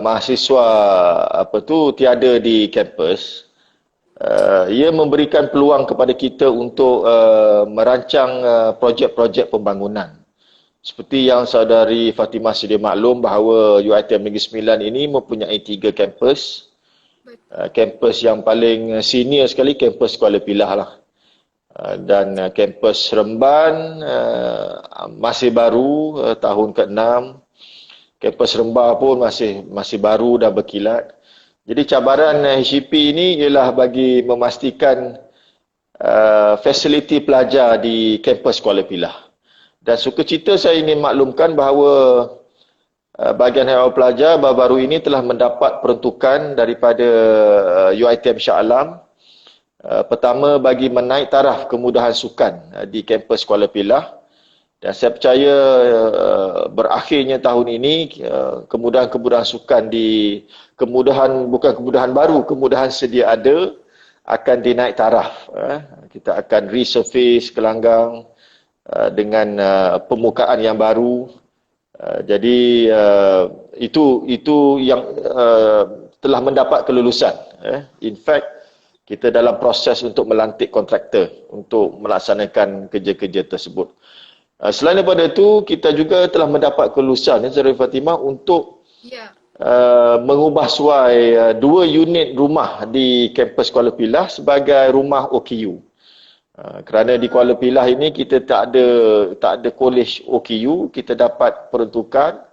mahasiswa tiada di kampus. Ia memberikan peluang kepada kita untuk merancang projek-projek pembangunan. Seperti yang saudari Fatimah sedia maklum bahawa UiTM Negeri Sembilan ini mempunyai 3 kampus. Kampus yang paling senior sekali, kampus Kuala Pilah lah. Dan kampus Seremban masih baru, tahun ke-6. Kampus Rembah pun masih baru dan berkilat. Jadi cabaran HCP ini ialah bagi memastikan fasiliti pelajar di kampus Kuala Pilah. Dan sukacita saya ingin maklumkan bahawa bahagian haiwan pelajar baru-baru ini telah mendapat peruntukan daripada UiTM Shah Alam. Pertama, bagi menaik taraf kemudahan sukan di kampus Kuala Pilah. Dan saya percaya berakhirnya tahun ini kemudahan-kemudahan sukan bukan kemudahan baru, kemudahan sedia ada akan dinaik taraf. Kita akan resurface gelanggang dengan permukaan yang baru. Jadi itu yang telah mendapat kelulusan. In fact, kita dalam proses untuk melantik kontraktor untuk melaksanakan kerja-kerja tersebut. Selain daripada itu, kita juga telah mendapat kelulusan, Saudara Fatimah, untuk mengubah suai 2 unit rumah di kampus Kuala Pilah sebagai rumah OKU. Kerana di Kuala Pilah ini kita tak ada kolej OKU, kita dapat peruntukan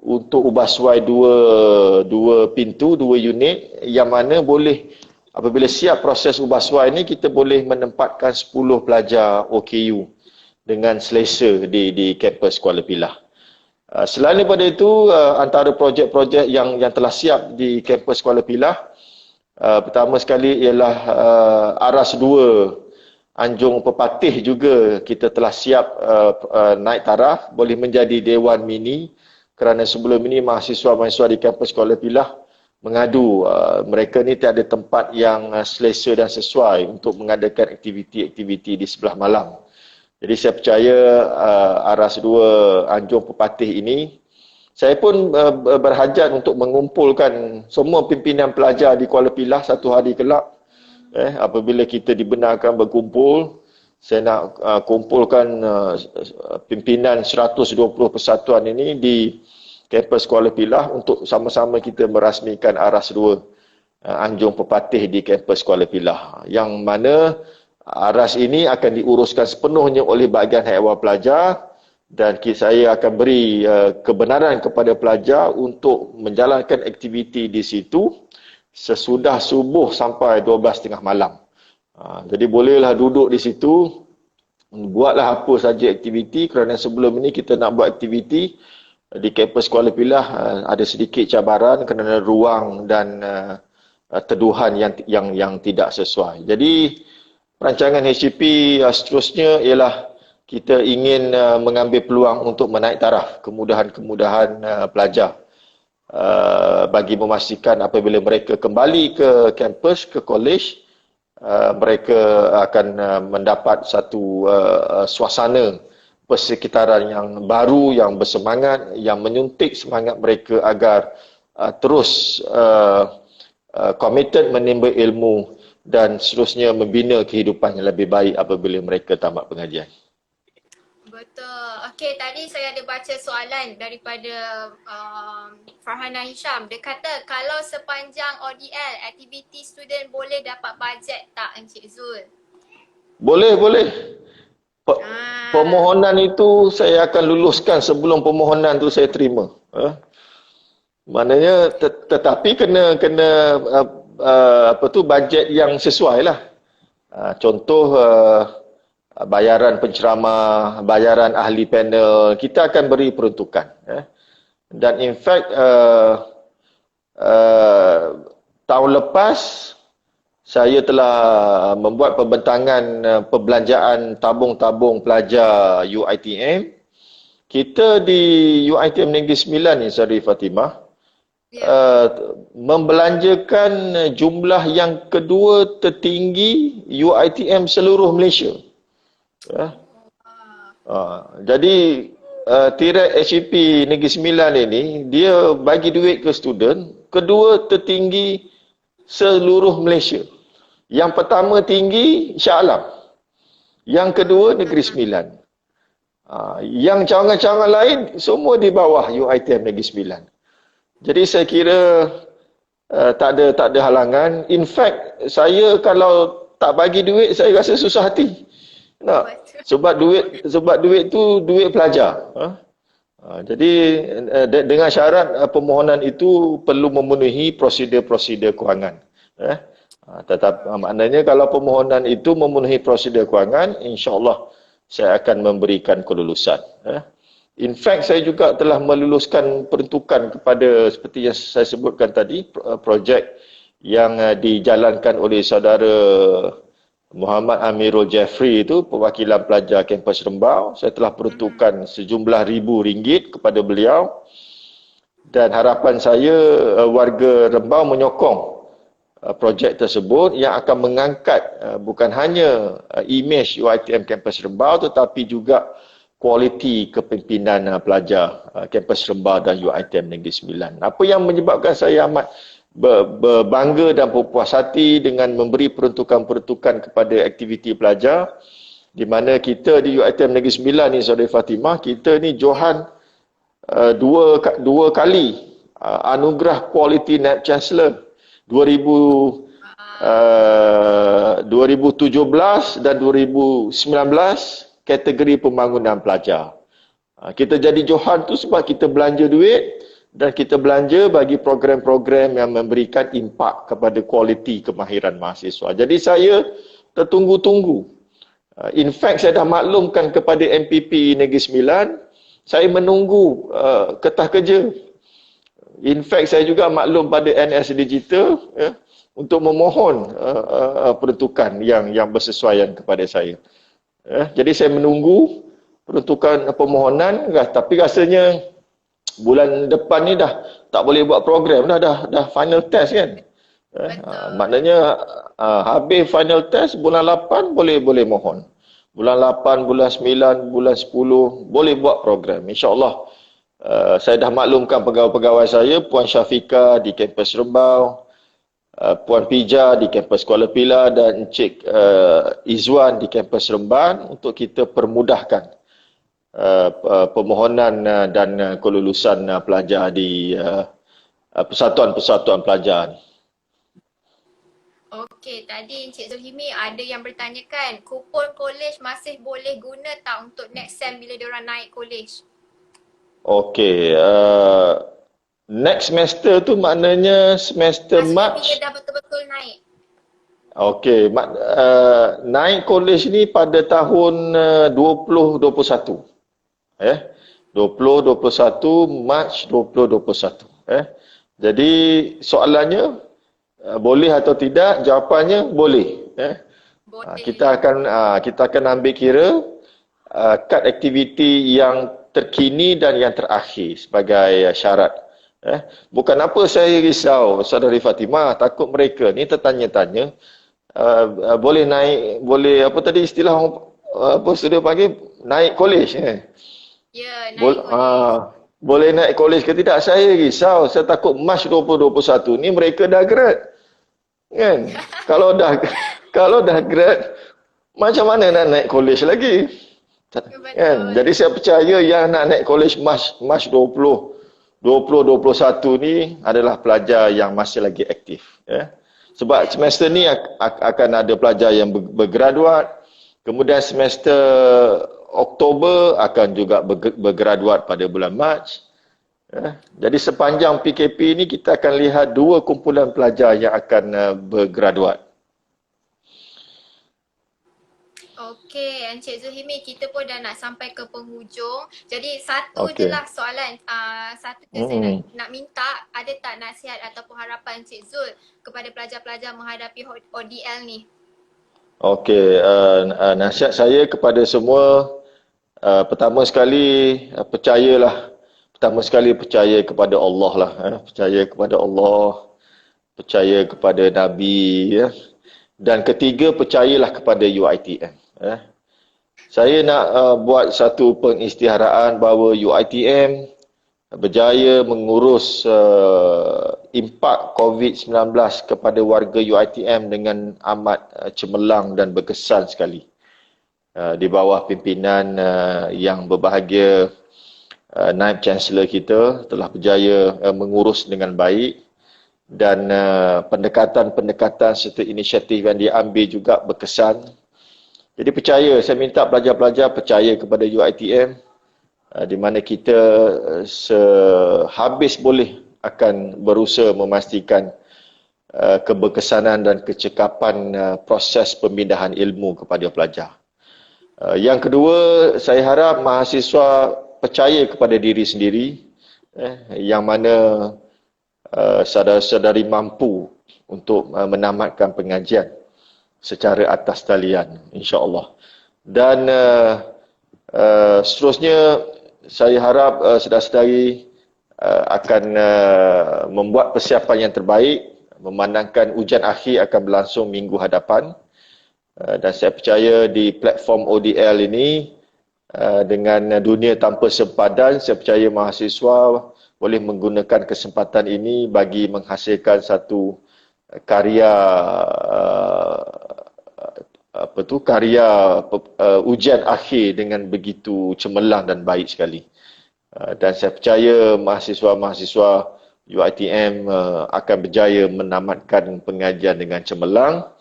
untuk ubah suai dua pintu, 2 unit yang mana boleh, apabila siap proses ubah suai ini, kita boleh menempatkan 10 pelajar OKU dengan selesa di kampus Kuala Pilah. Selain daripada itu, antara projek-projek yang telah siap di kampus Kuala Pilah, pertama sekali ialah Aras 2 Anjung Pepatih juga kita telah siap naik taraf, boleh menjadi Dewan Mini, kerana sebelum ini mahasiswa-mahasiswa di kampus Kuala Pilah mengadu mereka ni tiada tempat yang selesa dan sesuai untuk mengadakan aktiviti-aktiviti di sebelah malam. Jadi saya percaya Aras 2 Anjung Pepatih ini, saya pun berhajat untuk mengumpulkan semua pimpinan pelajar di Kuala Pilah satu hari kelak. Apabila kita dibenarkan berkumpul, saya nak kumpulkan pimpinan 120 persatuan ini di kampus Kuala Pilah untuk sama-sama kita merasmikan Aras 2 Anjung Pepatih di kampus Kuala Pilah. Yang mana Aras ini akan diuruskan sepenuhnya oleh bahagian haiwan pelajar, dan saya akan beri kebenaran kepada pelajar untuk menjalankan aktiviti di situ sesudah subuh sampai 12.30 malam. Jadi bolehlah duduk di situ, buatlah apa saja aktiviti, kerana sebelum ini kita nak buat aktiviti di kampus Kuala Pilah ada sedikit cabaran kerana ruang dan teduhan yang tidak sesuai. Jadi rancangan HCP seterusnya ialah kita ingin mengambil peluang untuk menaik taraf kemudahan-kemudahan pelajar bagi memastikan apabila mereka kembali ke kampus, ke kolej, mereka akan mendapat satu suasana persekitaran yang baru, yang bersemangat, yang menyuntik semangat mereka agar terus committed menimba ilmu dan seterusnya membina kehidupan yang lebih baik apabila mereka tamat pengajian. Betul. Okey, tadi saya ada baca soalan daripada Farhana Hisham. Dia kata, kalau sepanjang ODL, aktiviti student boleh dapat bajet tak Encik Zul? Boleh. Permohonan itu saya akan luluskan sebelum permohonan tu saya terima. Maknanya tetapi kena bajet yang sesuai lah. Contoh bayaran penceramah, bayaran ahli panel, kita akan beri peruntukan. Dan in fact tahun lepas saya telah membuat pembentangan perbelanjaan tabung-tabung pelajar UiTM. Kita di UiTM Negeri Sembilan ni, Saudari Fatimah, membelanjakan jumlah yang kedua tertinggi UiTM seluruh Malaysia. Ya. Jadi Tirek HEP Negeri Sembilan ini, dia bagi duit ke student, kedua tertinggi seluruh Malaysia. Yang pertama tinggi Shah Alam. Yang kedua Negeri Sembilan. Yang cawangan-cawangan lain semua di bawah UiTM Negeri Sembilan. Jadi saya kira tak ada halangan. In fact, saya kalau tak bagi duit, saya rasa susah hati. Nak? Sebab duit tu duit pelajar. Jadi dengan syarat permohonan itu perlu memenuhi prosedur-prosedur kewangan. Maknanya kalau permohonan itu memenuhi prosedur kewangan, insya-Allah saya akan memberikan kelulusan. In fact, saya juga telah meluluskan peruntukan kepada seperti yang saya sebutkan tadi, projek yang dijalankan oleh saudara Muhammad Amirul Jeffrey itu, perwakilan pelajar kampus Rembau. Saya telah peruntukkan sejumlah RM1,000 kepada beliau. Dan harapan saya warga Rembau menyokong projek tersebut yang akan mengangkat bukan hanya imej UiTM kampus Rembau tetapi juga kualiti kepimpinan pelajar kampus Rembau dan UiTM Negeri Sembilan. Apa yang menyebabkan saya amat berbangga dan berpuas hati dengan memberi peruntukan-peruntukan kepada aktiviti pelajar, di mana kita di UiTM Negeri Sembilan ni, Saudara Fatimah, kita ni Johan dua kali anugerah Quality Naib Chancellor 2017 dan 2019 kategori pembangunan pelajar. Kita jadi Johan tu sebab kita belanja duit dan kita belanja bagi program-program yang memberikan impak kepada kualiti kemahiran mahasiswa. Jadi saya tertunggu-tunggu. In fact, saya dah maklumkan kepada MPP Negeri Sembilan, saya menunggu ketah kerja. In fact, saya juga maklum pada NS Digital untuk memohon peruntukan yang bersesuaian kepada saya. Jadi saya menunggu peruntukan permohonan, tapi rasanya bulan depan ni dah tak boleh buat program dah final test kan. Maknanya habis final test bulan 8 boleh mohon. Bulan 8, bulan 9, bulan 10 boleh buat program. InsyaAllah saya dah maklumkan pegawai-pegawai saya, Puan Syafiqah di kampus Rembau, Puan Pija di kampus Kuala Pilah dan Encik Izwan di kampus Remban untuk kita permudahkan permohonan dan kelulusan pelajar di persatuan-persatuan pelajar ni. Okey, tadi Encik Zulhimi ada yang bertanyakan, kupon kolej masih boleh guna tak untuk next sem bila diorang naik kolej? Okey, next semester tu maknanya semester Mac. Bila dah betul-betul naik. Okey, naik kolej ni pada tahun 2021. 2021 Mac 2021. Jadi soalannya boleh atau tidak? Jawapannya boleh. Boleh. Kita akan ambil kira kad aktiviti yang terkini dan yang terakhir sebagai syarat. Bukan apa saya risau, Saudari Fatimah, takut mereka ni tertanya-tanya boleh naik, boleh apa tadi istilah apa sudah panggil naik kolej. Ya, naik kolej. Boleh naik kolej ke tidak? Saya risau, saya takut Mac 2021 ni mereka dah grad. Kan? Kalau dah grad, macam mana nak naik kolej lagi? Kan? Jadi saya percaya yang nak naik kolej Mac 2021 ni adalah pelajar yang masih lagi aktif. Sebab semester ni akan ada pelajar yang bergraduat, kemudian semester Oktober akan juga bergraduat pada bulan Mac. Jadi sepanjang PKP ni kita akan lihat dua kumpulan pelajar yang akan bergraduat. Okey, Encik Zulhimi, kita pun dah nak sampai ke penghujung. Jadi satu je lah soalan. Satu je saya nak minta, ada tak nasihat ataupun harapan Encik Zul kepada pelajar-pelajar menghadapi ODL ni? Okey, nasihat saya kepada semua, pertama sekali percaya kepada Allah lah. Percaya kepada Allah, percaya kepada Nabi. Dan ketiga, percayalah kepada UiTM. Saya nak buat satu pengisytiharaan bahawa UiTM berjaya mengurus impak COVID-19 kepada warga UiTM dengan amat cemerlang dan berkesan sekali. Di bawah pimpinan yang berbahagia, Naib Chancellor kita telah berjaya mengurus dengan baik, dan pendekatan-pendekatan serta inisiatif yang diambil juga berkesan. Jadi percaya, saya minta pelajar-pelajar percaya kepada UiTM, di mana kita sehabis boleh akan berusaha memastikan keberkesanan dan kecekapan proses pemindahan ilmu kepada pelajar. Yang kedua, saya harap mahasiswa percaya kepada diri sendiri, yang mana saudara-saudari mampu untuk menamatkan pengajian secara atas talian, insya-Allah. Dan seterusnya, saya harap saudara-saudari akan membuat persiapan yang terbaik, memandangkan ujian akhir akan berlangsung minggu hadapan. Dan saya percaya di platform ODL ini, dengan dunia tanpa sempadan, saya percaya mahasiswa boleh menggunakan kesempatan ini bagi menghasilkan satu karya ujian akhir dengan begitu cemerlang dan baik sekali. Dan saya percaya mahasiswa-mahasiswa UiTM akan berjaya menamatkan pengajian dengan cemerlang.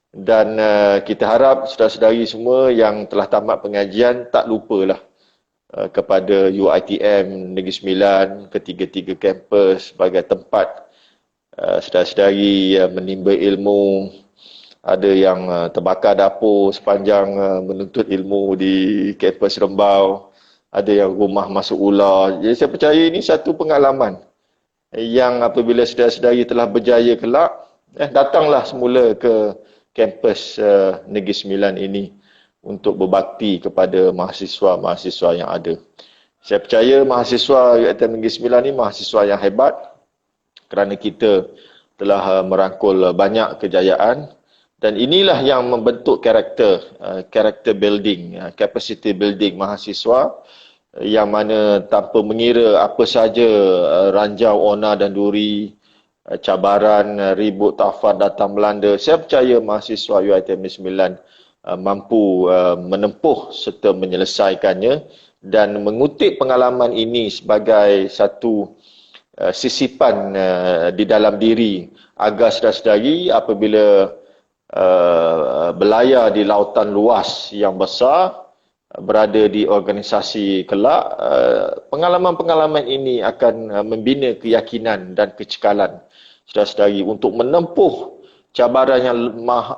Dan kita harap saudara-saudari semua yang telah tamat pengajian tak lupalah kepada UiTM Negeri Sembilan, ketiga-tiga kampus sebagai tempat saudara-saudari menimba ilmu. Ada yang terbakar dapur sepanjang menuntut ilmu di kampus Rembau. Ada yang rumah masuk ular. Jadi saya percaya ini satu pengalaman yang apabila saudara-saudari telah berjaya kelak, datanglah semula ke kampus Negeri Sembilan ini untuk berbakti kepada mahasiswa-mahasiswa yang ada. Saya percaya mahasiswa UiTM Negeri Sembilan ini mahasiswa yang hebat, kerana kita telah merangkul banyak kejayaan, dan inilah yang membentuk karakter building, capacity building mahasiswa, yang mana tanpa mengira apa saja ranjau, onar dan duri, cabaran, ribut, tafat datang melanda, saya percaya mahasiswa UiTM Negeri Sembilan mampu menempuh serta menyelesaikannya, dan mengutip pengalaman ini sebagai satu sisipan di dalam diri, agar saudara-saudari apabila berlayar di lautan luas yang besar, berada di organisasi kelak, pengalaman-pengalaman ini akan membina keyakinan dan kecekalan saudara-saudari untuk menempuh cabaran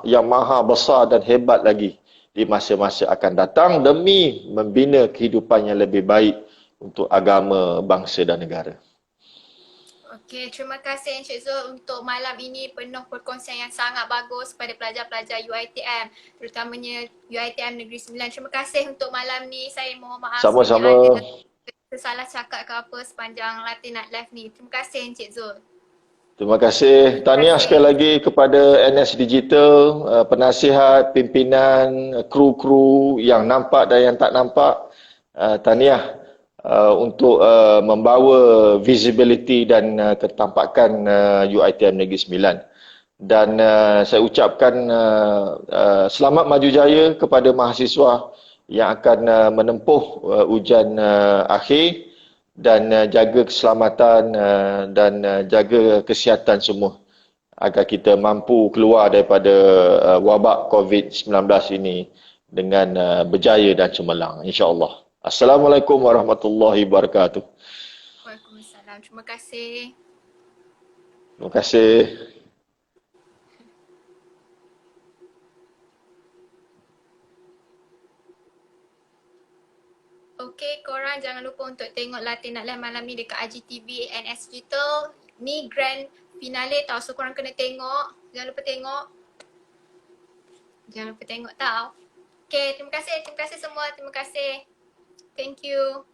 yang maha besar dan hebat lagi di masa-masa akan datang, demi membina kehidupan yang lebih baik untuk agama, bangsa dan negara. Okey, terima kasih Encik Zul untuk malam ini penuh perkongsian yang sangat bagus pada pelajar-pelajar UiTM, terutamanya UiTM Negeri Sembilan. Terima kasih untuk malam ni. Saya mohon maaf Sama-sama. ada salah cakap ke apa sepanjang Latih Night Live ni. Terima kasih Encik Zul. Terima kasih. Tahniah sekali lagi kepada NS Digital, penasihat, pimpinan, kru-kru yang nampak dan yang tak nampak. Tahniah untuk membawa visibility dan ketampakan UiTM Negeri Sembilan. Dan saya ucapkan selamat maju jaya kepada mahasiswa yang akan menempuh ujian akhir, dan jaga keselamatan dan jaga kesihatan semua, agar kita mampu keluar daripada wabak COVID-19 ini dengan berjaya dan cemerlang, insya-Allah. Assalamualaikum warahmatullahi wabarakatuh. Waalaikumsalam. Terima kasih. Terima kasih. Okey, korang jangan lupa untuk tengok Latih Night Live malam ni dekat IGTV NS Digital. Ni grand finale tau, so korang kena tengok. Jangan lupa tengok. Jangan lupa tengok tau. Okey, terima kasih semua. Terima kasih. Thank you.